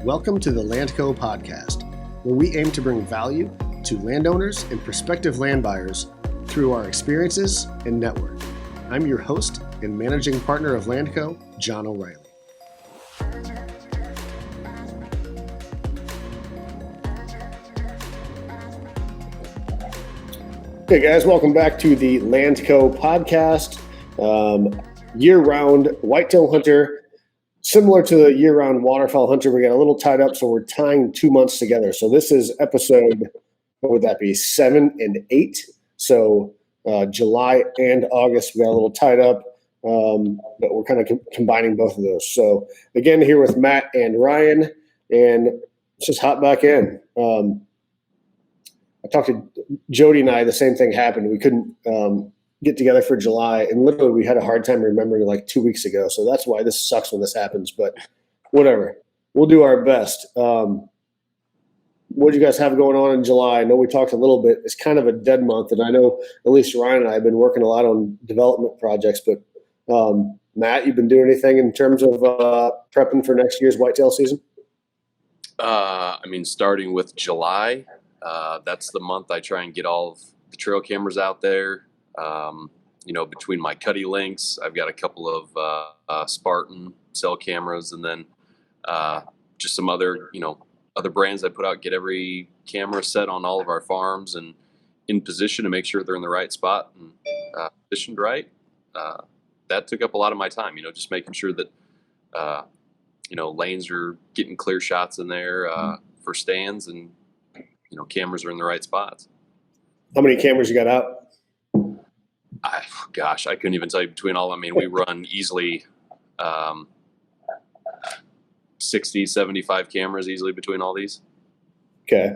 Welcome to the Landco podcast, where we aim to bring value to landowners and prospective land buyers through our experiences and network. I'm your host and managing partner of Landco, John O'Reilly. Hey guys, welcome back to the Landco podcast. Year-round whitetail hunter. Similar to the year-round waterfowl hunter, we got a little tied up, so we're tying 2 months together. So this is episode, what would that be, 7 and 8? So July and August, we got a little tied up, but we're kind of combining both of those. So again, here with Matt and Ryan, and let's just hop back in. I talked to Jody and I, the same thing happened. We couldn't get together for July, and literally we had a hard time remembering like 2 weeks ago. So that's why this sucks when this happens, but whatever. We'll do our best. What do you guys have going on in July? I know we talked a little bit. It's kind of a dead month, and I know at least Ryan and I have been working a lot on development projects, but Matt, you've been doing anything in terms of prepping for next year's whitetail season? Starting with July, that's the month I try and get all of the trail cameras out there. Between my Cuddy links, I've got a couple of Spartan cell cameras, and then just some other brands I put out, get every camera set on all of our farms and in position to make sure they're in the right spot and positioned right. That took up a lot of my time, just making sure that, lanes are getting clear shots in there for stands, and, cameras are in the right spots. How many cameras you got out? I couldn't even tell you between all. We run easily 60, 75 cameras easily between all these. Okay.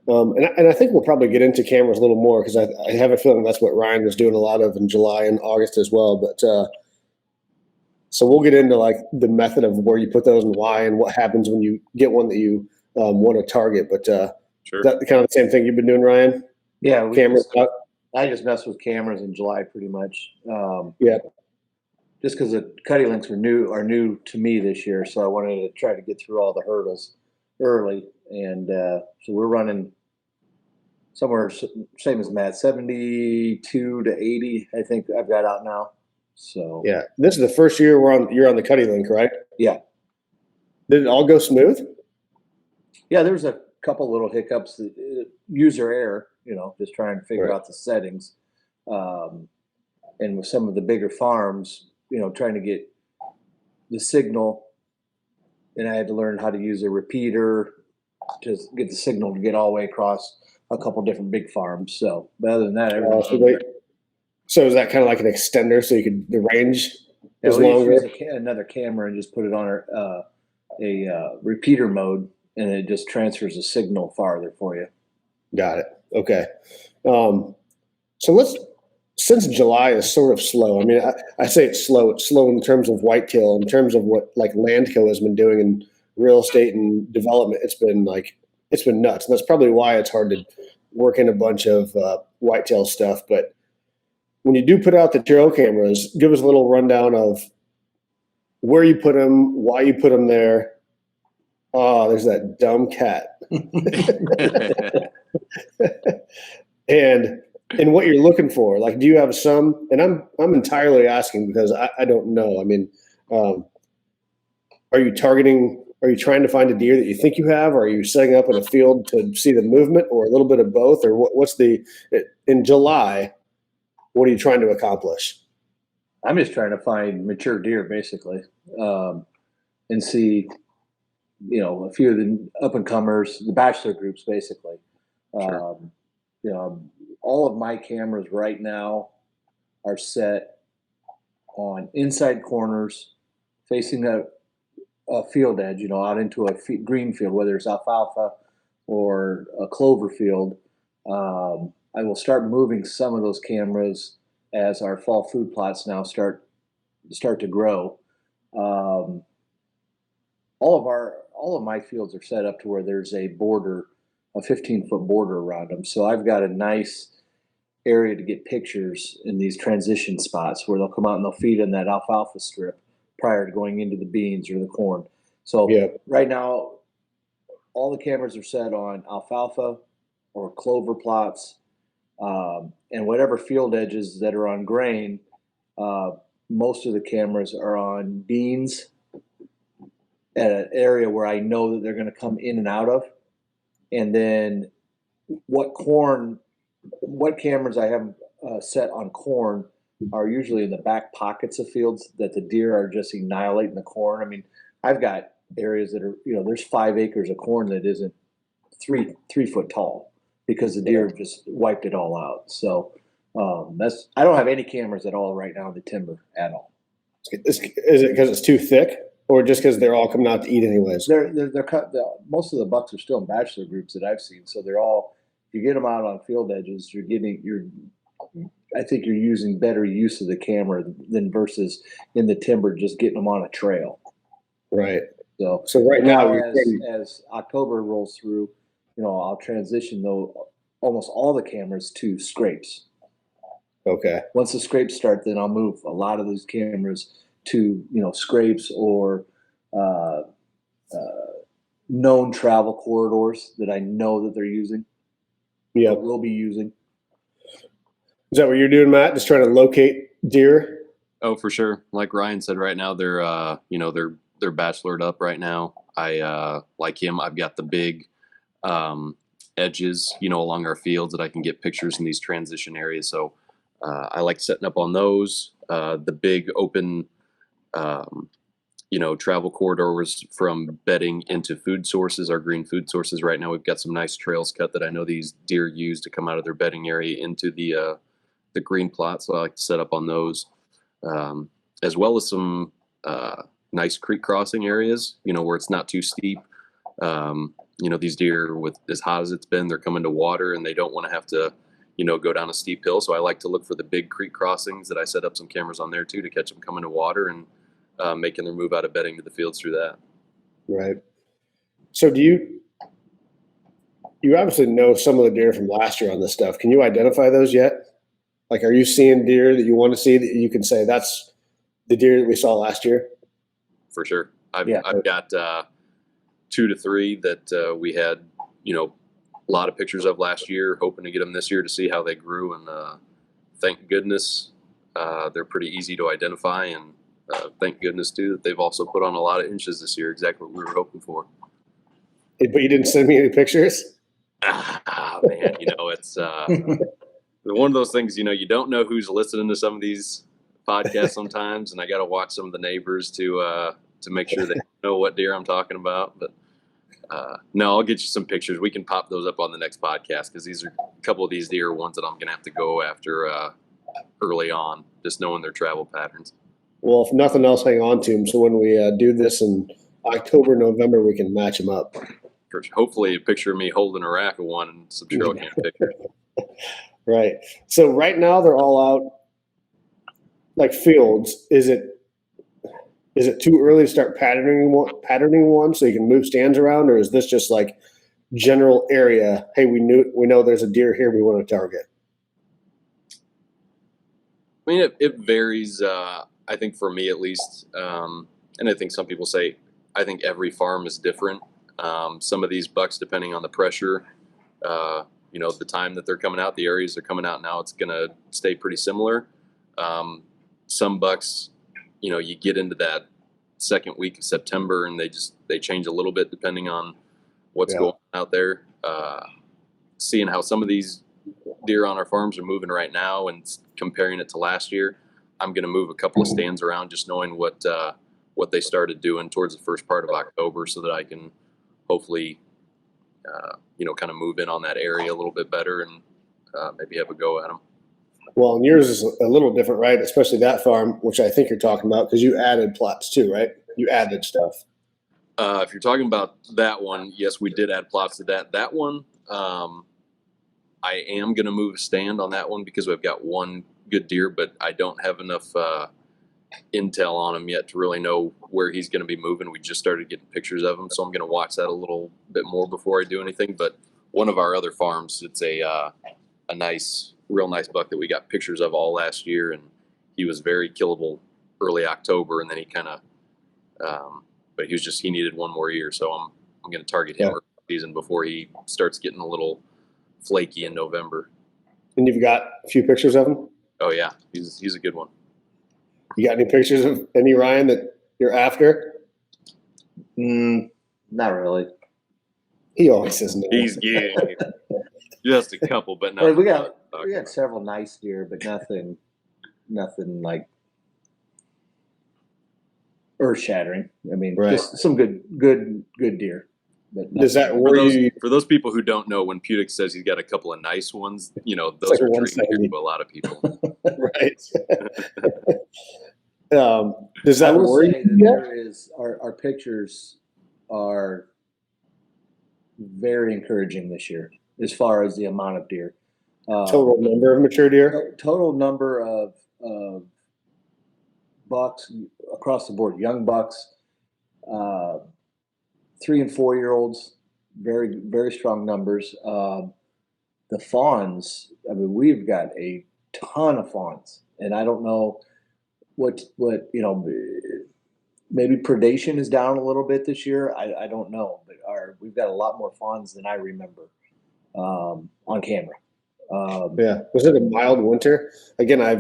And I think we'll probably get into cameras a little more, because I have a feeling that's what Ryan was doing a lot of in July and August as well. But so we'll get into like the method of where you put those and why, and what happens when you get one that you want to target. But sure. That kind of the same thing you've been doing, Ryan? Yeah. Cameras. I just messed with cameras in July pretty much. Yeah. Just because the Cuddy links are new to me this year, so I wanted to try to get through all the hurdles early, and so we're running somewhere same as Matt, 72 to 80. I think I've got out now. So yeah, this is the first year you're on the Cuddy link, right? Yeah. Did it all go smooth? Yeah, there's a couple little hiccups, user error. Just trying to figure out the settings. And with some of the bigger farms, trying to get the signal, and I had to learn how to use a repeater to get the signal to get all the way across a couple different big farms. So, but other than that, so is that kind of like an extender, so the range is longer? Use another camera and just put it on a repeater mode, and it just transfers the signal farther for you. Got it. Okay. So since July is sort of slow, I say it's slow in terms of whitetail, in terms of what like Landco has been doing in real estate and development. It's been nuts. And that's probably why it's hard to work in a bunch of whitetail stuff. But when you do put out the trail cameras, give us a little rundown of where you put them, why you put them there. Oh, there's that dumb cat. and what you're looking for. Like, do you have some? And I'm entirely asking because I don't know. Are you targeting? Are you trying to find a deer that you think you have? Or are you setting up in a field to see the movement, or a little bit of both? Or what's in July? What are you trying to accomplish? I'm just trying to find mature deer, basically, and see, a few of the up and comers, the bachelor groups, basically. Sure. All of my cameras right now are set on inside corners, facing a field edge, out into a green field, whether it's alfalfa or a clover field. I will start moving some of those cameras as our fall food plots now start to grow. All of my fields are set up to where there's a 15-foot border around them. So I've got a nice area to get pictures in these transition spots where they'll come out and they'll feed in that alfalfa strip prior to going into the beans or the corn. So right now all the cameras are set on alfalfa or clover plots, and whatever field edges that are on grain. Most of the cameras are on beans at an area where I know that they're going to come in and out of. And then what cameras I have set on corn are usually in the back pockets of fields that the deer are just annihilating the corn. I mean, I've got areas that are, there's 5 acres of corn that isn't three foot tall because the deer just wiped it all out. So I don't have any cameras at all right now in the timber at all. Is it because it's too thick, or just because they're all coming out to eat anyways? They're cut. Most of the bucks are still in bachelor groups that I've seen, so they're all. If you get them out on field edges, I think you're using better use of the camera than versus in the timber just getting them on a trail. Right. So right now, as October rolls through, I'll transition almost all the cameras to scrapes. Okay. Once the scrapes start, then I'll move a lot of those cameras to scrapes or known travel corridors that I know that they're using. Yeah, we'll be using. Is that what you're doing, Matt? Just trying to locate deer? Oh, for sure. Like Ryan said, right now they're they're bachelored up right now. I like him. I've got the big edges, along our fields that I can get pictures in these transition areas. So I like setting up on those. The big open, travel corridors from bedding into food sources, our green food sources. Right now, we've got some nice trails cut that I know these deer use to come out of their bedding area into the green plot. So I like to set up on those, as well as some nice creek crossing areas, where it's not too steep. These deer, with as hot as it's been, they're coming to water and they don't want to have to, go down a steep hill. So I like to look for the big creek crossings that I set up some cameras on there too, to catch them coming to water and making their move out of bedding to the fields through that. Right. So you obviously know some of the deer from last year on this stuff. Can you identify those yet? Like, are you seeing deer that you want to see that you can say that's the deer that we saw last year? For sure. I've got 2 to 3 that we had, a lot of pictures of last year, hoping to get them this year to see how they grew. And thank goodness they're pretty easy to identify. And thank goodness, too, that they've also put on a lot of inches this year, exactly what we were hoping for. But you didn't send me any pictures? Man, it's one of those things, you don't know who's listening to some of these podcasts sometimes. And I got to watch some of the neighbors to make sure they know what deer I'm talking about. But no, I'll get you some pictures. We can pop those up on the next podcast, because these are a couple of these deer are ones that I'm going to have to go after early on, just knowing their travel patterns. Well, if nothing else, hang on to them. So when we do this in October, November, we can match them up. Hopefully a picture of me holding a rack of one and some trail cam pictures. Right. So right now they're all out like fields. Is it too early to start patterning one so you can move stands around, or is this just like general area? Hey, we know there's a deer here we want to target. I mean, it varies. I think for me at least, and I think some people say, I think every farm is different. Some of these bucks, depending on the pressure, the time that they're coming out, the areas they're coming out now, it's going to stay pretty similar. Some bucks, you get into that second week of September and they change a little bit depending on what's going on out there. Seeing how some of these deer on our farms are moving right now and comparing it to last year, I'm going to move a couple of stands around, just knowing what they started doing towards the first part of October, so that I can hopefully, kind of move in on that area a little bit better and maybe have a go at them. Well, and yours is a little different, right? Especially that farm, which I think you're talking about, because you added plots too, right? You added stuff. If you're talking about that one, yes, we did add plots to that. That one, I am going to move a stand on that one because we've got one good deer, but I don't have enough intel on him yet to really know where he's going to be moving. We just started getting pictures of him, so I'm going to watch that a little bit more before I do anything. But one of our other farms, it's a real nice buck that we got pictures of all last year, and he was very killable early October, and then he kind of, but he needed one more year, so I'm going to target him early season before he starts getting a little flaky in November. And you've got a few pictures of him? Oh yeah, he's a good one. You got any pictures of any Ryan that you're after? Not really. He always says no. He's yeah, just a couple, but Hey, not. we got several nice deer, but nothing like earth shattering. I mean, Right. just some good deer. But Does that For worry you? those people who don't know, when Pudick says he's got a couple of nice ones, you know, those like are 170. dream to a lot of people. Right. Does I that will worry say that you? there is our pictures are very encouraging this year as far as the amount of deer. Total number of mature deer? Total number of bucks across the board, young bucks, 3 and 4 year olds, very strong numbers. The fawns, I mean, we've got a ton of fawns, and I don't know what maybe predation is down a little bit this year. I don't know, but we've got a lot more fawns than I remember on camera. Yeah. Was it a mild winter? Again, I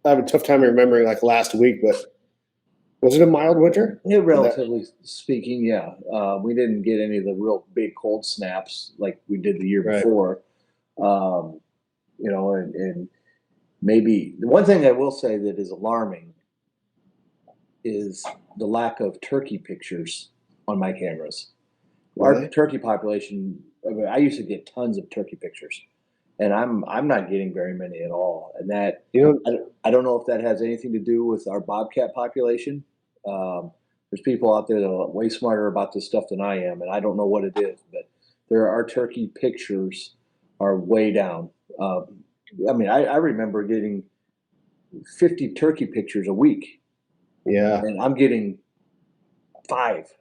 have a tough time remembering like last week, but was it a mild winter? Yeah, relatively speaking, yeah. We didn't get any of the real big cold snaps like we did the year Right. before. And maybe the one thing I will say that is alarming is the lack of turkey pictures on my cameras. Really? Our turkey population, I used to get tons of turkey pictures, and I'm not getting very many at all. And that, I don't know if that has anything to do with our bobcat population. There's people out there that are way smarter about this stuff than I am, and I don't know what it is, but our turkey pictures are way down. I mean, I remember getting 50 turkey pictures a week. Yeah. And I'm getting 5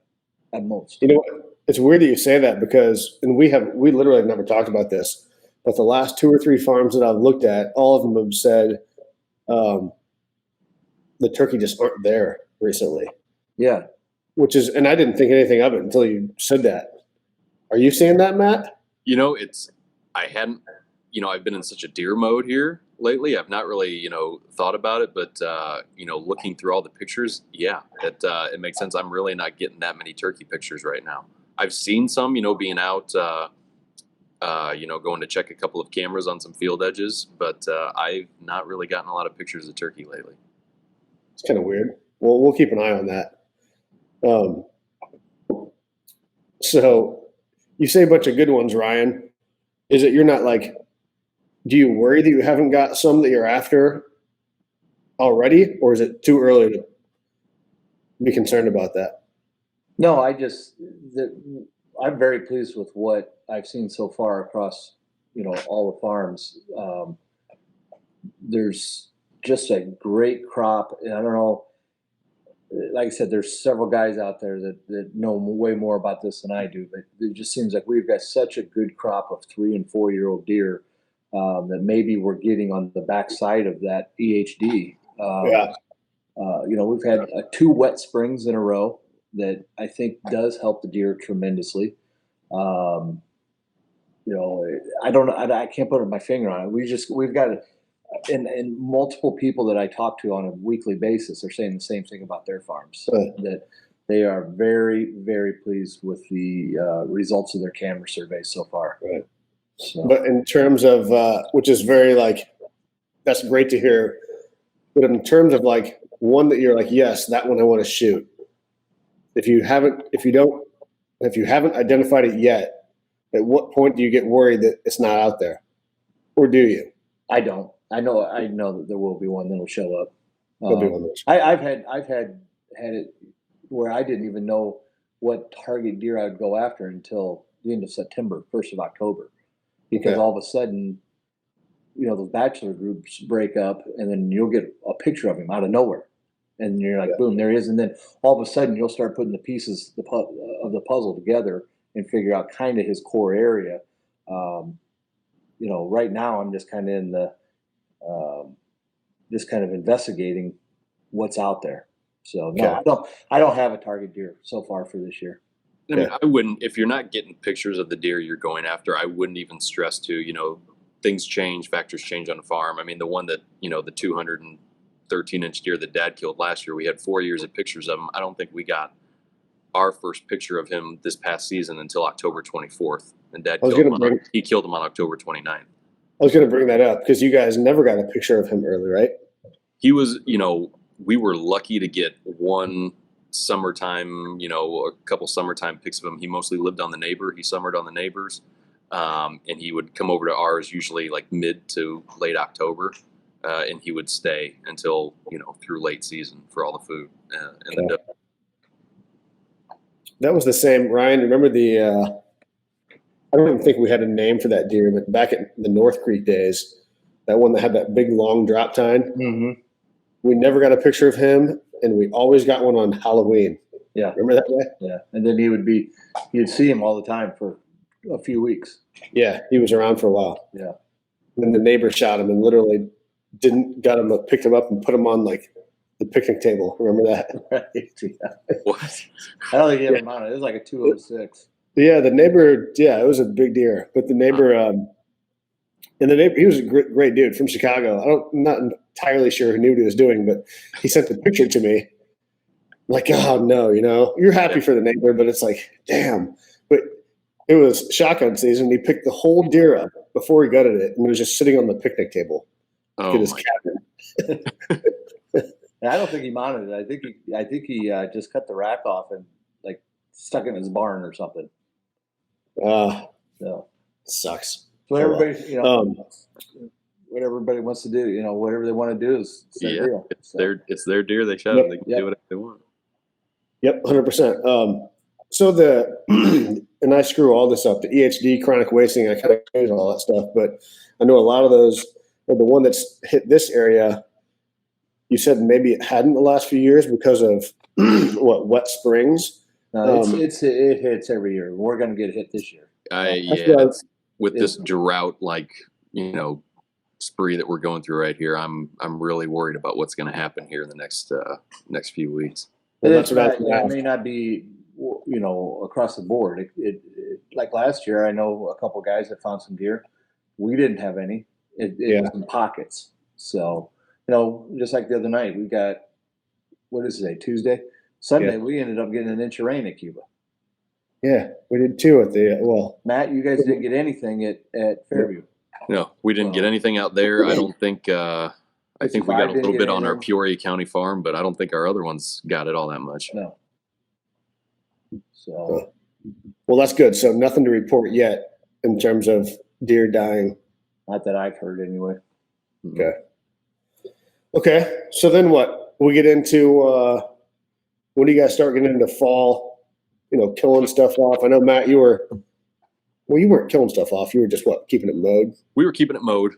at most. You know what? It's weird that you say that because, and we literally have never talked about this, but the last 2 or 3 farms that I've looked at, all of them have said the turkey just aren't there recently. Yeah. Which is, and I didn't think anything of it until you said that. Are you seeing that, Matt? You know, I hadn't, I've been in such a deer mode here lately. I've not really, thought about it, but, looking through all the pictures, yeah, it makes sense. I'm really not getting that many turkey pictures right now. I've seen some, being out, going to check a couple of cameras on some field edges, but I've not really gotten a lot of pictures of turkey lately. It's kind of weird. Well, we'll keep an eye on that. So you say a bunch of good ones, Ryan. Is it you're not like, do you worry that you haven't got some that you're after already, or is it too early to be concerned about that? No, I'm very pleased with what I've seen so far across, all the farms. There's just a great crop, and I don't know. Like I said, there's several guys out there that know way more about this than I do, but it just seems like we've got such a good crop of 3 and 4 year old deer that maybe we're getting on the backside of that EHD. Yeah. We've had 2 wet springs in a row that I think does help the deer tremendously. I don't know. I can't put my finger on it. We've got and multiple people that I talk to on a weekly basis are saying the same thing about their farms, that they are very, very pleased with the results of their camera surveys so far. Right. So. But in terms of, which is very that's great to hear. But in terms of one that you're like, yes, that one I want to shoot. If you haven't identified it yet, at what point do you get worried that it's not out there? Or do you? I don't. I know that there will be one that'll show up. There'll be one of those. I've had it where I didn't even know what target deer I would go after until the end of September, 1st of October, because all of a sudden, the bachelor groups break up, and then you'll get a picture of him out of nowhere, and you're like, boom, there he is, and then all of a sudden you'll start putting the pieces of the puzzle together and figure out kind of his core area. Right now I'm just kind of in the just kind of investigating what's out there. So no, I don't have a target deer so far for this year. I mean, I wouldn't, if you're not getting pictures of the deer you're going after, I wouldn't even stress to, things change, factors change on the farm. I mean, the one that, the 213-inch deer that Dad killed last year, we had 4 years of pictures of him. I don't think we got our first picture of him this past season until October 24th. And Dad he killed him on October 29th. I was going to bring that up because you guys never got a picture of him early, right? He was, we were lucky to get one summertime, a couple summertime pics of him. He mostly lived on the neighbor. He summered on the neighbors. And he would come over to ours usually like mid to late October. And he would stay until, through late season for all the food. That was the same. Ryan, remember I don't even think we had a name for that deer, but back at the North Creek days, that one that had that big long drop tine, we never got a picture of him, and we always got one on Halloween. Yeah. Remember that way? Yeah. And then you'd see him all the time for a few weeks. Yeah, he was around for a while. Yeah. And then the neighbor shot him and literally picked him up and put him on like the picnic table. Remember that? Yeah. What? I don't think he ever mounted. It was like a 206. Yeah, the neighbor. Yeah, it was a big deer, but the neighbor, he was a great dude from Chicago. I'm not entirely sure who knew what he was doing, but he sent the picture to me. Like, oh no, you're happy for the neighbor, but it's like, damn. But it was shotgun season. He picked the whole deer up before he gutted it, and it was just sitting on the picnic table in his cabin. I don't think he mounted it. I think he just cut the rack off and like stuck it in his barn or something. So sucks. So everybody, what everybody wants to do, whatever they want to do is their deal. It's their deer. They shot it. They can do whatever they want. Yep, 100%. So and I screw all this up, the EHD, chronic wasting, I kind of use all that stuff, but I know a lot of those, the one that's hit this area, you said maybe it hadn't the last few years because of wet springs. No, it hits every year. We're going to get hit this year. This drought, spree that we're going through right here, I'm really worried about what's going to happen here in the next few weeks. Well, it may not be, across the board. It like last year, I know a couple guys that found some deer. We didn't have any. It was in pockets. So, just like the other night, we got, what is today, Tuesday? Sunday, we ended up getting an inch of rain at Cuba. Yeah, we did too Matt, you guys didn't get anything at Fairview. No, we didn't get anything out there. I don't think, I think we got a little bit on our Peoria County farm, but I don't think our other ones got it all that much. No. So. Well, that's good. So nothing to report yet in terms of deer dying. Not that I've heard anyway. Okay. So then what? We get into, when do you guys start getting into fall, killing stuff off? I know, Matt, you weren't killing stuff off. You were just keeping it mowed? We were keeping it mowed,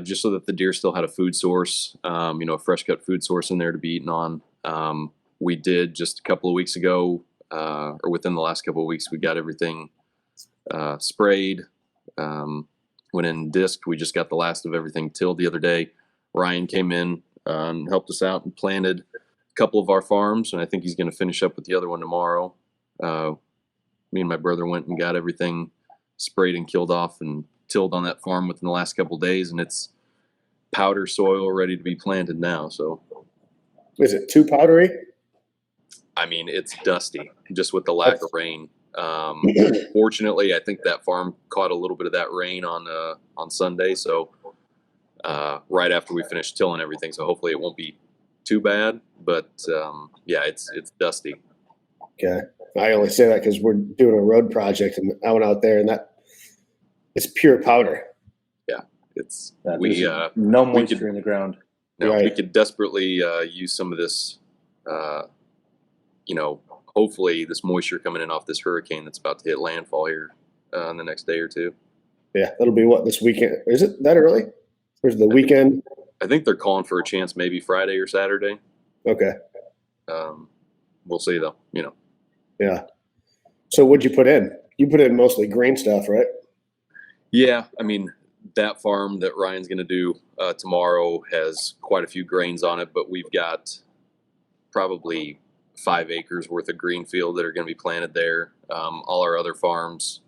just so that the deer still had a food source, a fresh cut food source in there to be eaten on. We did just a couple of weeks ago, or within the last couple of weeks, we got everything sprayed, went in disc. We just got the last of everything tilled the other day. Ryan came in and helped us out and planted a couple of our farms, and I think he's going to finish up with the other one tomorrow. Me and my brother went and got everything sprayed and killed off and tilled on that farm within the last couple of days, and it's powder soil ready to be planted now. So, is it too powdery? I mean, it's dusty just with the lack of rain. Fortunately, I think that farm caught a little bit of that rain on Sunday. So right after we finished tilling everything, so hopefully it won't be too bad. But it's dusty. Okay, I only say that because we're doing a road project and I went out there and it's pure powder. Yeah, it's no moisture in the ground. No, we could desperately use some of this. Hopefully this moisture coming in off this hurricane that's about to hit landfall here in the next day or two. Yeah, that'll be this weekend. Is it that early? Or is it the weekend? I think they're calling for a chance maybe Friday or Saturday. Okay. We'll see though, Yeah. So what'd you put in? You put in mostly green stuff, right? Yeah. I mean, that farm that Ryan's going to do tomorrow has quite a few grains on it, but we've got probably 5 acres worth of green field that are going to be planted there. All our other farms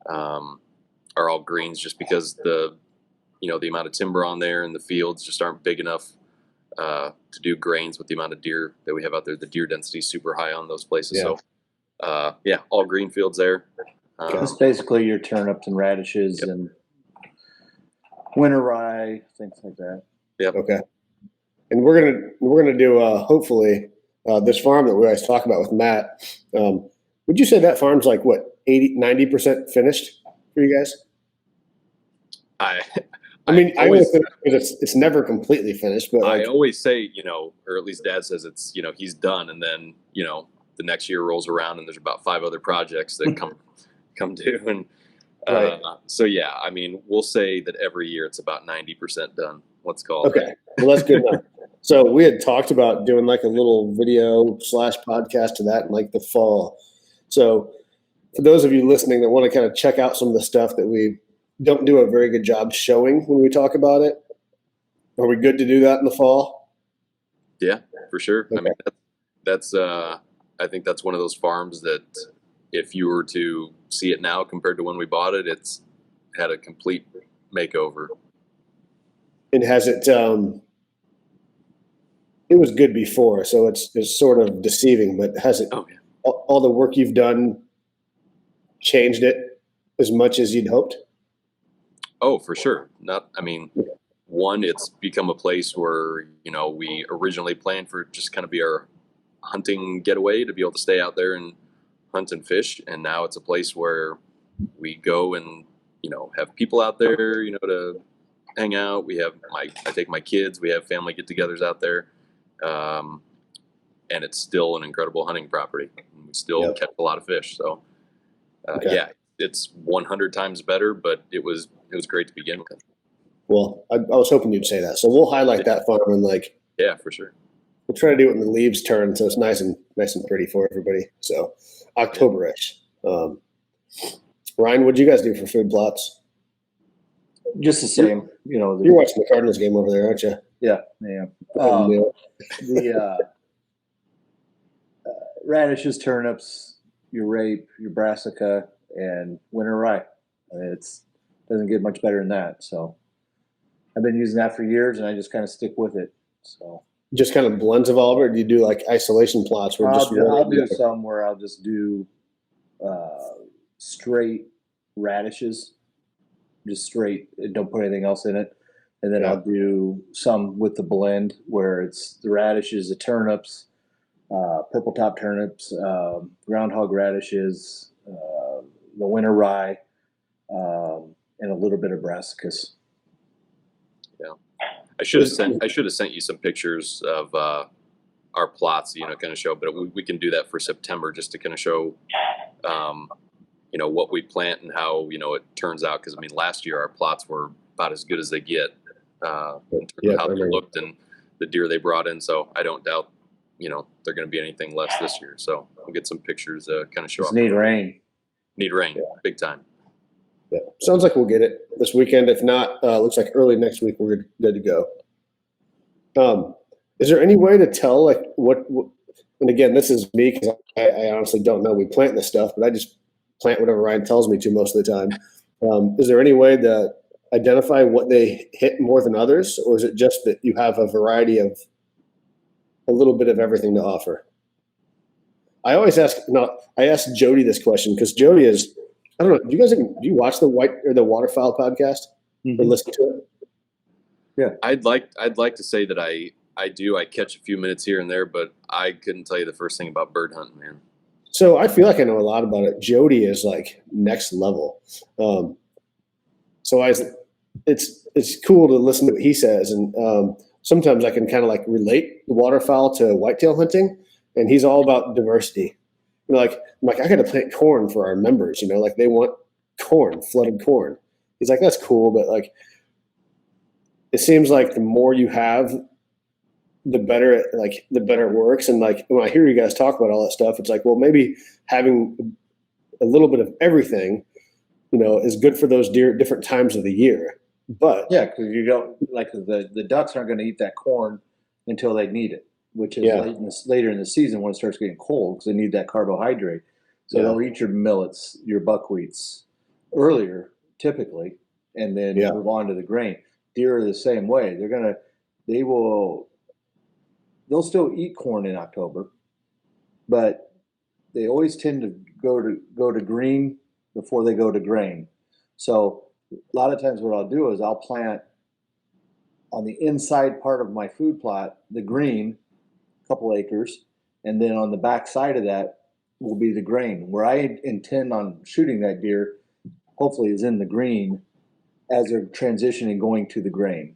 are all greens just because the amount of timber on there and the fields just aren't big enough to do grains with the amount of deer that we have out there. The deer density is super high on those places. Yeah. So yeah, all green fields there. It's basically your turnips and radishes Yep. and winter rye, things like that. Yep. Okay. And we're gonna do hopefully this farm that we always talk about with Matt. Would you say that farm's like what 80-90% finished for you guys? I mean, I always think it's never completely finished, but I like, always say, or at least Dad says it's, he's done, and then the next year rolls around and there's about 5 other projects that come due, and Right. so yeah, I mean, we'll say that every year it's about 90% done. Let's call it. okay, well that's good enough. So we had talked about doing like a little video / podcast to that in like the fall. So for those of you listening that want to kind of check out some of the stuff that we don't do a very good job showing when we talk about it, are we good to do that in the fall? Yeah, for sure. Okay. I mean, that's I think that's one of those farms that if you were to see it now compared to when we bought it, it's had a complete makeover. And has it? It was good before, so it's sort of deceiving. But has it? Oh yeah. All the work you've done changed it as much as you'd hoped? Oh, for sure. One, it's become a place where, we originally planned for it just kind of be our hunting getaway to be able to stay out there and hunt and fish. And now it's a place where we go and, have people out there, to hang out. I take my kids, we have family get togethers out there. And it's still an incredible hunting property. We still catch a lot of fish. So, Okay. yeah, it's 100 times better, but it was great to begin with. Well, I was hoping you'd say that. So we'll highlight that farm and like Yeah, for sure. we'll try to do it when the leaves turn, so it's nice and pretty for everybody. So October-ish. Ryan, what'd you guys do for food plots? Just the same, You're watching the Cardinals game over there, aren't you? yeah. The radishes, turnips, your rape, your brassica, and winter rye. It doesn't get much better than that. So I've been using that for years, and I just kind of stick with it. So Just kind of blends of all of it, or do you do like isolation plots where I'll do some where I'll just do straight radishes, just straight, don't put anything else in it. And then Yeah. I'll do some with the blend where it's the radishes, the turnips, purple top turnips, groundhog radishes, the winter rye, and a little bit of brassicas. Yeah, I should have sent you some pictures of our plots, kind of show. But we can do that for September just to kind of show, what we plant and how it turns out. Because last year our plots were about as good as they get in terms of how they looked and the deer they brought in. So I don't doubt they're going to be anything less this year. So we'll get some pictures kind of show. Just need rain. Need rain, big time. Yeah. Sounds like we'll get it this weekend. If not, looks like early next week we're good to go. Is there any way to tell like what and again, this is me because I honestly don't know. We plant this stuff, but I just plant whatever Ryan tells me to most of the time. Is there any way to identify what they hit more than others, or is it just that you have a variety of a little bit of everything to offer? I always ask. No, I asked Jody this question because Jody is. I don't know. Do you watch the Waterfowl podcast or listen to it? Yeah, I'd like to say that I do. I catch a few minutes here and there, but I couldn't tell you the first thing about bird hunting, man. So I feel like I know a lot about it. Jody is like next level. So it's cool to listen to what he says, and sometimes I can kind of like relate the waterfowl to whitetail hunting, and he's all about diversity. I'm like I got to plant corn for our members. Like they want corn, flooded corn. He's like, that's cool, but like it seems like the more you have, the better it works. And like when I hear you guys talk about all that stuff, it's like, well, maybe having a little bit of everything, is good for those deer at different times of the year. But yeah, because you don't like the ducks aren't going to eat that corn until they need it. which is Yeah. later in the season when it starts getting cold because they need that carbohydrate. So Yeah. they'll eat your millets, your buckwheats earlier, typically, and then Yeah. move on to the grain. Deer are the same way. They'll still eat corn in October, but they always tend to go to green before they go to grain. So a lot of times what I'll do is I'll plant on the inside part of my food plot the green, a couple acres, and then on the back side of that will be the grain. Where I intend on shooting that deer, hopefully, is in the green as they're transitioning going to the grain.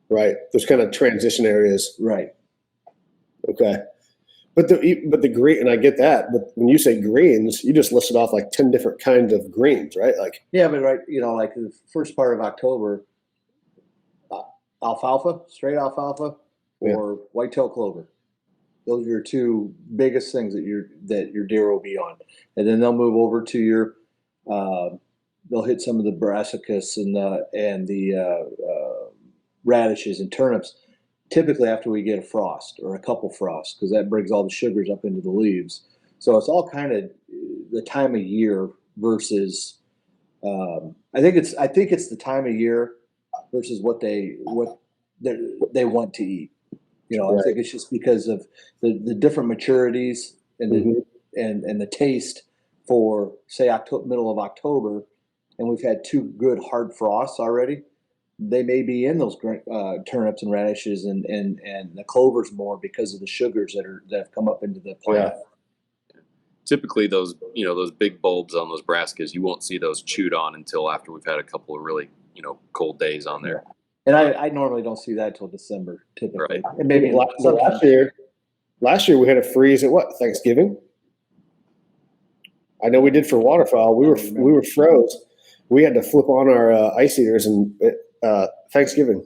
Right. Those kind of transition areas. Right. Okay. But the green, and I get that, but when you say greens, you just listed off like 10 different kinds of greens, right? Like, Yeah, but right, like the first part of October, alfalfa, straight alfalfa, or whitetail clover. Those are your two biggest things that your deer will be on, and then they'll move over to your. They'll hit some of the brassicas and the radishes and turnips. Typically, after we get a frost or a couple frosts, because that brings all the sugars up into the leaves. So it's all kind of the time of year versus. I think it's the time of year versus what they want to eat. I think it's just because of the different maturities and the taste for, say, middle of October, and we've had two good hard frosts already. They may be in those turnips and radishes and the clovers more because of the sugars that have come up into the plant. Yeah. Typically, those big bulbs on those brassicas, you won't see those chewed on until after we've had a couple of really cold days on there. Yeah. And I normally don't see that till December, typically. Right. And maybe last year we had a freeze at what, Thanksgiving? I know we did for waterfowl. We were froze. We had to flip on our ice eaters and Thanksgiving.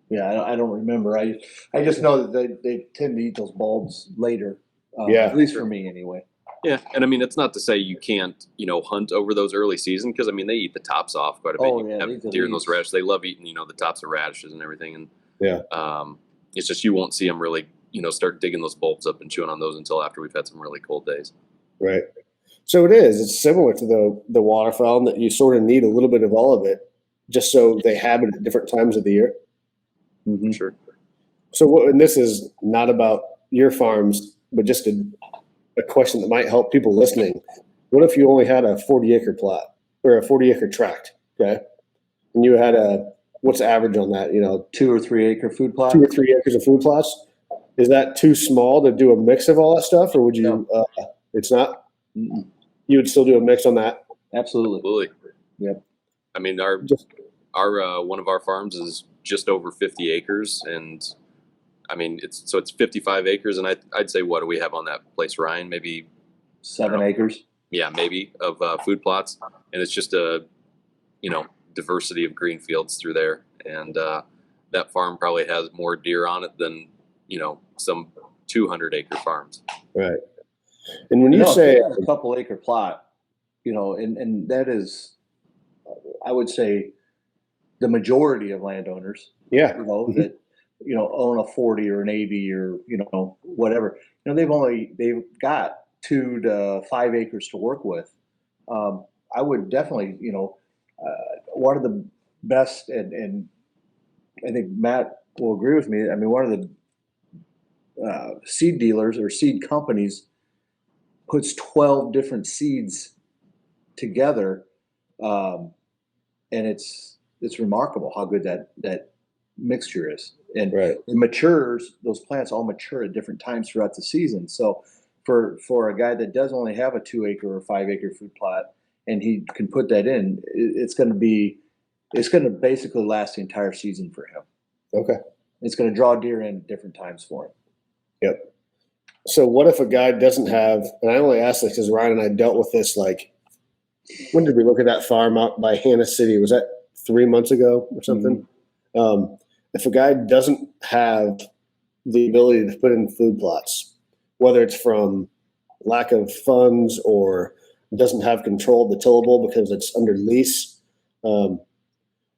Yeah, I don't remember. I just know that they tend to eat those bulbs later. Yeah. At least for me, anyway. Yeah, and I mean, it's not to say you can't, hunt over those early season because I mean they eat the tops off quite a bit. Oh, yeah, have they eat the deer in those leaves. radishes. They love eating, the tops of radishes and everything. And Yeah. it's just you won't see them really, start digging those bulbs up and chewing on those until after we've had some really cold days. Right. So it's similar to the waterfowl in that you sort of need a little bit of all of it, just so they have it at different times of the year. Mm-hmm. Sure. So and this is not about your farms, but just a question that might help people listening. What if you only had a 40-acre plot or a 40-acre tract, okay? And you had what's the average on that, 2 or 3 acre food plot? 2 or 3 acres of food plots? Is that too small to do a mix of all that stuff, or would you, it's not? Mm-mm. You would still do a mix on that? Absolutely. Yep. I mean, our one of our farms is just over 50 acres, and I mean it's 55 acres, and I'd say what do we have on that place, Ryan? Maybe 7 acres. Yeah, maybe of food plots, and it's just a diversity of green fields through there, and that farm probably has more deer on it than some 200-acre farms. Right. And when you say a couple acre plot, and that is, I would say, the majority of landowners, that own a 40 or an 80 or whatever, they've got 2 to 5 acres to work with. I would definitely, one of the best, and I think Matt will agree with me. I mean, one of the seed dealers or seed companies puts 12 different seeds together, and it's remarkable how good that mixture is. And it matures; those plants all mature at different times throughout the season. So, for a guy that does only have a 2 acre or 5 acre food plot, and he can put that in, it's going to basically last the entire season for him. Okay. It's going to draw deer in at different times for him. Yep. So what if a guy doesn't have, and I only ask this because Ryan and I dealt with this, like, when did we look at that farm out by Hannah City? Was that 3 months ago or something? Mm-hmm. If a guy doesn't have the ability to put in food plots, whether it's from lack of funds or doesn't have control of the tillable because it's under lease,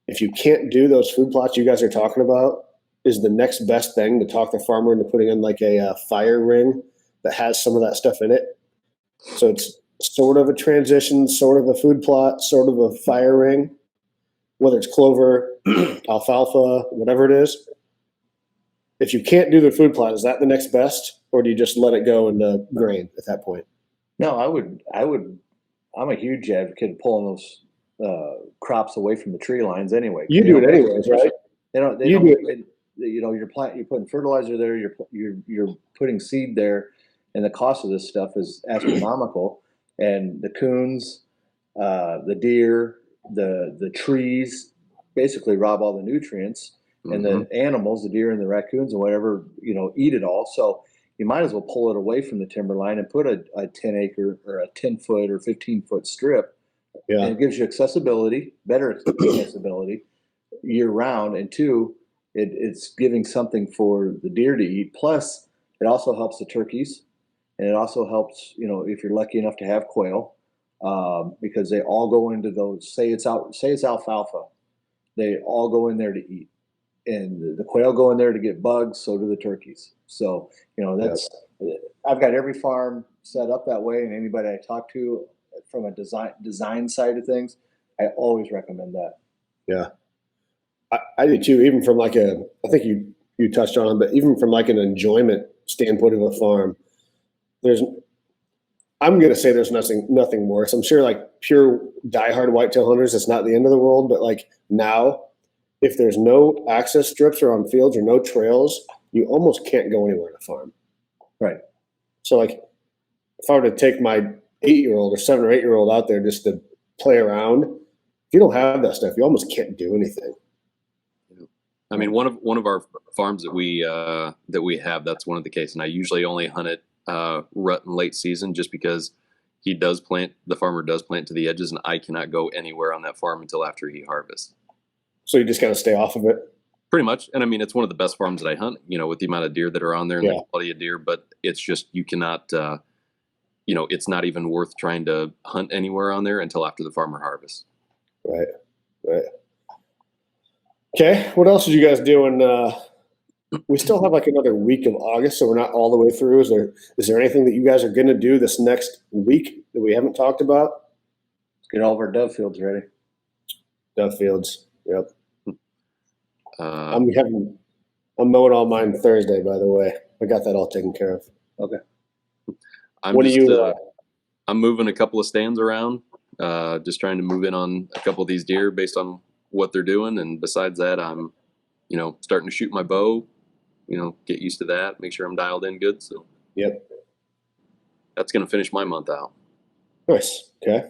if you can't do those food plots you guys are talking about, is the next best thing to talk the farmer into putting in like a fire ring that has some of that stuff in it. So it's sort of a transition, sort of a food plot, sort of a fire ring, whether it's clover, alfalfa, whatever it is. If you can't do the food plot, is that the next best, or do you just let it go into grain at that point? No, I would. I'm a huge advocate of pulling those crops away from the tree lines anyway. You do it anyways, right? They don't. They You don't. do it. You know, you're putting fertilizer there. You're putting seed there, and the cost of this stuff is astronomical. And the coons, the deer, the trees, basically rob all the nutrients, and the animals, the deer and the raccoons and whatever, eat it all. So you might as well pull it away from the timber line and put a 10-acre or a 10-foot or 15-foot strip. Yeah. And it gives you accessibility, better accessibility year round. And two, it's giving something for the deer to eat. Plus, it also helps the turkeys. And it also helps, if you're lucky enough to have quail, because they all go into those, say it's alfalfa. They all go in there to eat. And the quail go in there to get bugs, so do the turkeys. So, I've got every farm set up that way, and anybody I talk to from a design side of things, I always recommend that. Yeah. I do too, even from I think you touched on it, but even from like an enjoyment standpoint of a farm, I'm going to say there's nothing worse. I'm sure like pure diehard whitetail hunters, it's not the end of the world, but like now, if there's no access strips or on fields or no trails, you almost can't go anywhere in a farm. Right. So like if I were to take my 8-year-old or 7 or 8-year-old out there just to play around, if you don't have that stuff, you almost can't do anything. I mean, one of our farms that we have, that's one of the case, and I usually only hunt it rut in late season, just because the farmer does plant to the edges, and I cannot go anywhere on that farm until after he harvests. So you just kind of stay off of it. Pretty much. And I mean, it's one of the best farms that I hunt, with the amount of deer that are on there and the quality of deer, but it's just, you cannot, it's not even worth trying to hunt anywhere on there until after the farmer harvests. Right. Okay. What else did you guys do? We still have like another week of August, so we're not all the way through. Is there anything that you guys are going to do this next week that we haven't talked about? Let's get all of our dove fields ready. Dove fields. Yep. I'm mowing all mine Thursday, by the way. I got that all taken care of. Okay. I'm moving a couple of stands around, just trying to move in on a couple of these deer based on what they're doing. And besides that, I'm, starting to shoot my bow, get used to that, make sure I'm dialed in good. So yep. That's going to finish my month out. Nice. Okay.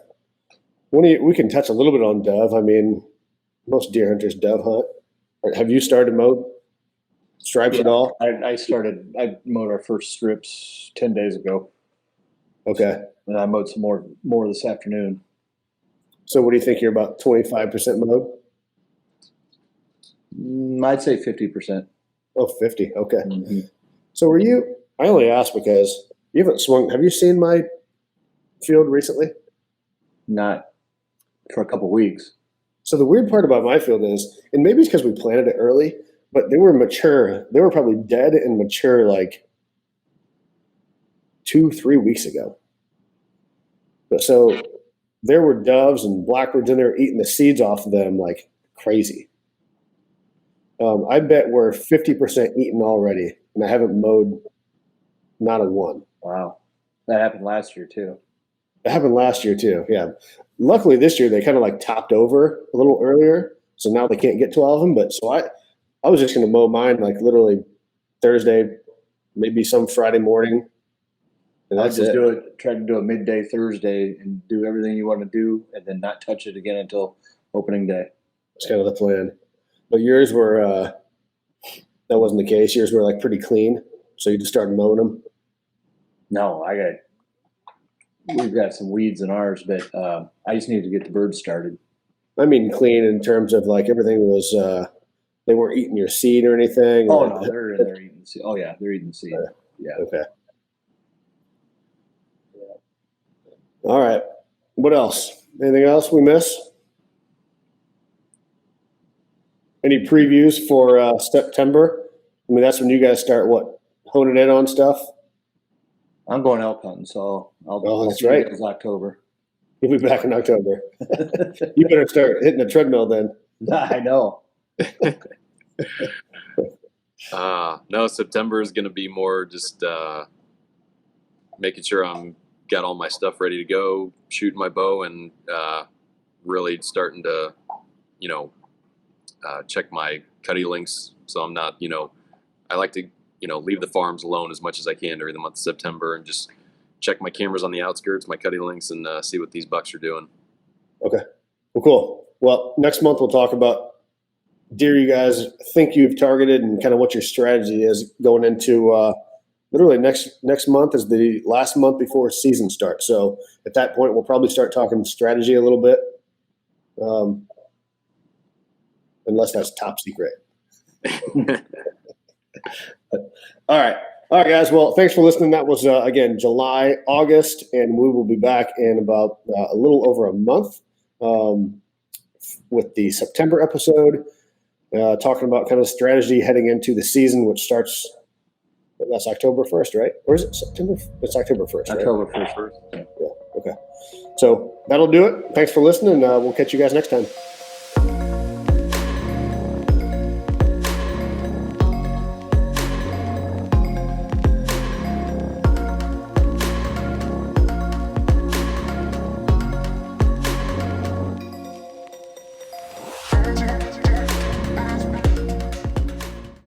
We can touch a little bit on dove. I mean, most deer hunters dove hunt. Have you started mow stripes at all? I mowed our first strips 10 days ago. Okay. And I mowed some more this afternoon. So what do you think? You're about 25% mowed? I'd say 50%. Oh, 50. Okay. Mm-hmm. So I only asked because you haven't swung. Have you seen my field recently? Not for a couple weeks. So the weird part about my field is, and maybe it's because we planted it early, but they were mature. They were probably dead and mature like 2-3 weeks ago. But so there were doves and blackbirds in there eating the seeds off of them like crazy. I bet we're 50% eaten already, and I haven't mowed not a one. Wow. That happened last year too. It happened last year too, yeah. Luckily this year they kind of like topped over a little earlier, so now they can't get to all of them. But so I was just going to mow mine like literally Thursday, maybe some Friday morning. And that's it. Try to do a midday Thursday and do everything you want to do, and then not touch it again until opening day. That's kind of the plan. But yours were that wasn't the case. Yours were like pretty clean, so you just started mowing them. No, we've got some weeds in ours, but I just need to get the birds started. I mean, clean in terms of like everything was. They weren't eating your seed or anything. Oh no, they're eating seed. Oh yeah, they're eating seed. Yeah. Okay. All right. What else? Anything else we miss? Any previews for September? I mean, that's when you guys start honing in on stuff. I'm going elk hunting, so Oh, that's see you right. guys October. You'll be back in October. You better start hitting the treadmill then. I know. No, September is going to be more just making sure I'm got all my stuff ready to go, shooting my bow, and really starting to, check my cutty links. So I'm not, I like to, leave the farms alone as much as I can during the month of September and just check my cameras on the outskirts, my cutty links, and see what these bucks are doing. Okay. Well, cool. Well, next month we'll talk about deer you guys think you've targeted and kind of what your strategy is going into literally next month is the last month before season starts. So at that point, we'll probably start talking strategy a little bit, unless that's top secret. All right, guys. Well, thanks for listening. That was again July, August, and we will be back in about a little over a month with the September episode, talking about kind of strategy heading into the season, which starts. That's October 1st, right? Or is it September? It's October 1st, right? October 1st. Yeah. Okay. So that'll do it. Thanks for listening. We'll catch you guys next time.